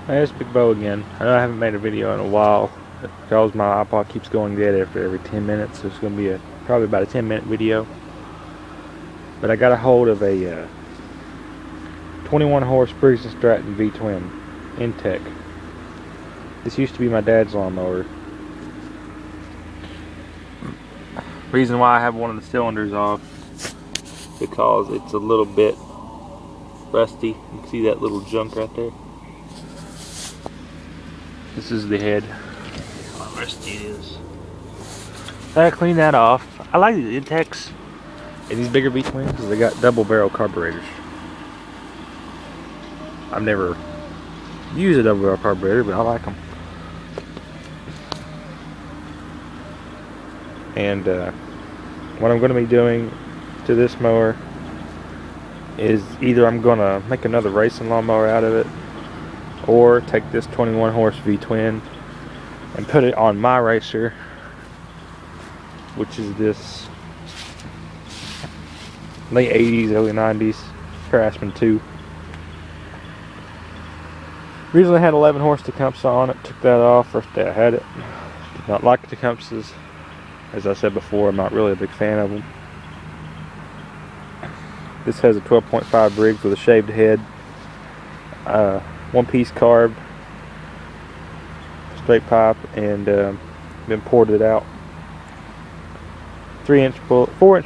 Hey, it's Big Bo again. I know I haven't made a video in a while because my iPod keeps going dead after every 10 minutes, so it's going to be probably about a 10-minute video. But I got a hold of a 21 horse Briggs & Stratton V-Twin Intech. This used to be my dad's lawnmower. Reason why I have one of the cylinders off, because it's a little bit rusty. You can see that little junk right there. This is the head. How rusty it is. So I clean that off. I like these Intechs and these bigger V-Twins because they got double barrel carburetors. I've never used a double barrel carburetor, but I like them. And what I'm going to be doing to this mower is either I'm going to make another racing lawnmower out of it, or take this 21 horse V-Twin and put it on my racer, which is this late 80s, early 90s Craftsman 2. Originally had 11 horse Tecumseh on it, took that off first day I had it. Did not like the Tecumsehs. As I said before, I'm not really a big fan of them. This has a 12.5 Briggs with a shaved head, one-piece carb, straight pipe, and been ported out. 4-inch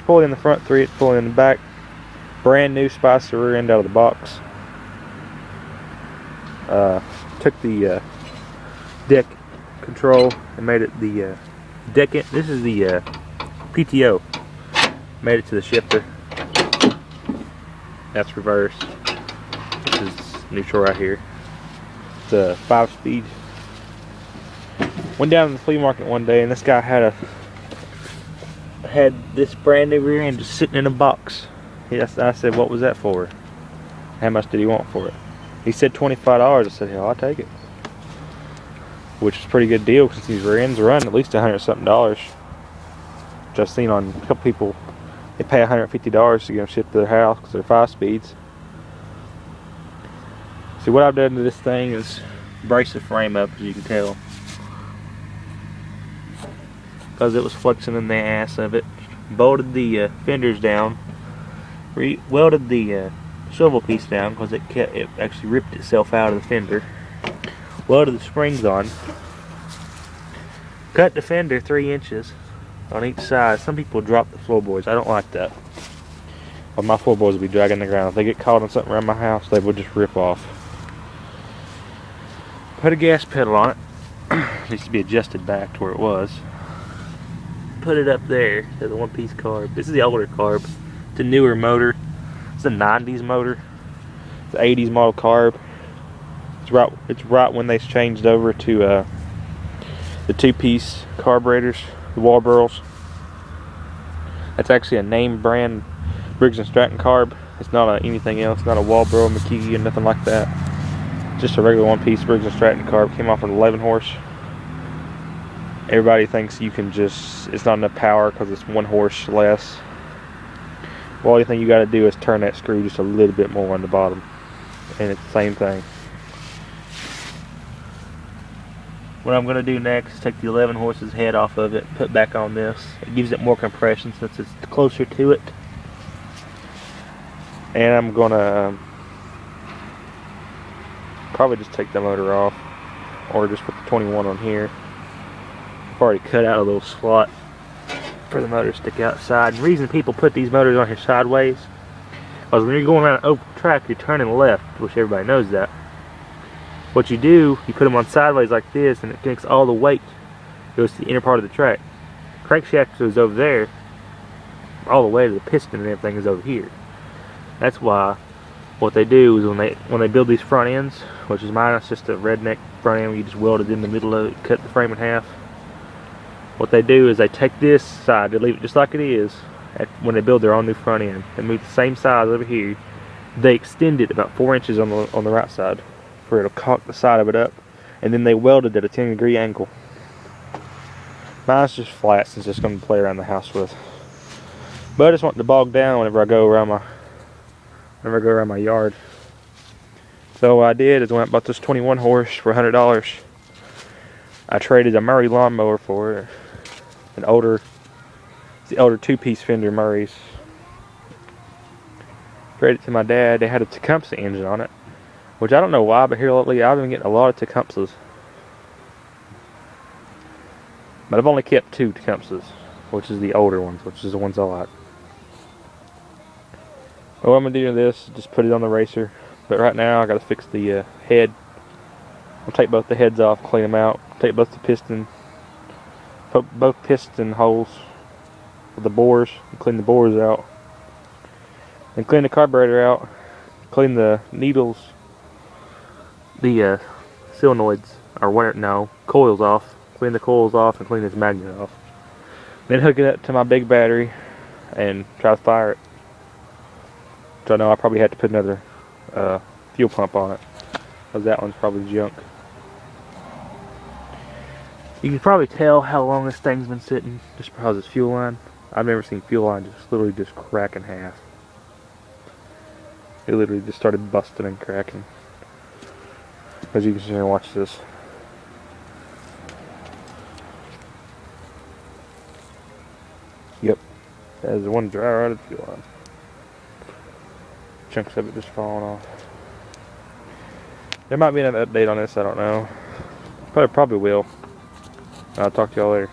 pulley in the front, 3-inch pulley in the back. Brand new Spicer rear end out of the box. Took the deck control and made it the deck. This is the PTO. Made it to the shifter. That's reverse. This is neutral right here. It's a 5-speed. Went down to the flea market one day and this guy had this brand new rear end just sitting in a box. I said, what was that for? How much did he want for it? He said $25. I said, hell, I'll take it. Which is a pretty good deal since these rear ends run at least $100 something. Which I've seen on a couple people, they pay $150 to get them shipped to their house because they're 5-speeds. See, what I've done to this thing is brace the frame up, as you can tell, because it was flexing in the ass of it. Bolted the fenders down, welded the swivel piece down because it actually ripped itself out of the fender. Welded the springs on. Cut the fender 3 inches on each side. Some people drop the floorboards. I don't like that. But my floorboards will be dragging the ground. If they get caught on something around my house, they will just rip off. Put a gas pedal on it. It needs to be adjusted back to where it was. Put it up there to the one-piece carb. This is the older carb. It's a newer motor. It's a 90s motor. It's an 80s model carb. It's right when they changed over to the 2-piece carburetors, the Walburls. That's actually a name brand Briggs & Stratton carb. It's not anything else. Not a Walbro, McKee, or nothing like that. Just a regular one-piece Briggs & Stratton carb. Came off an 11 horse. Everybody thinks you can it's not enough power because it's 1 horse less. Well, all you think you got to do is turn that screw just a little bit more on the bottom, and it's the same thing. What I'm going to do next is take the 11 horse's head off of it, put back on this. It gives it more compression since it's closer to it. And I'm going to probably just take the motor off, or just put the 21 on here. I've already cut out a little slot for the motor to stick outside. And the reason people put these motors on here sideways, because when you're going around an open track, you're turning left, which everybody knows that. What you do, you put them on sideways like this, and it connects all the weight, goes to the inner part of the track. Crankshaft goes over there, all the way to the piston and everything is over here. That's why what they do is when they build these front ends, which is mine, it's just a redneck front end where you just weld it in the middle of it, cut the frame in half. What they do is they take this side, they leave it just like it is when they build their own new front end. They move the same size over here. They extend it about 4 inches on the right side, where it'll cock the side of it up, and then they weld it at a 10-degree angle. Mine's just flat, since it's going to play around the house with. But I just want to bog down whenever I go around my yard. So what I did is I went and bought this 21 horse for $100. I traded a Murray lawnmower for it. The older 2-piece Fender Murrays. Traded it to my dad. They had a Tecumseh engine on it, which I don't know why, but here lately I've been getting a lot of Tecumsehs. But I've only kept 2 Tecumsehs, which is the older ones, which is the ones I like. What I'm going to do to this is just put it on the racer. But right now I got to fix the head. I'll take both the heads off, clean them out. Take both piston holes with the bores, and clean the bores out. And clean the carburetor out. Clean the needles, the solenoids, or whatever, no, coils off. Clean the coils off and clean this magnet off. Then hook it up to my big battery and try to fire it. So I know I probably have to put another fuel pump on it, because that one's probably junk. You can probably tell how long this thing's been sitting just because it's fuel line. I've never seen fuel line just literally just crack in half. It literally just started busting and cracking. As you can see here, watch this. Yep, there's the one dry out of the fuel line. Chunks of it just falling off. There might be another update on this, I don't know. Probably will. I'll talk to y'all later.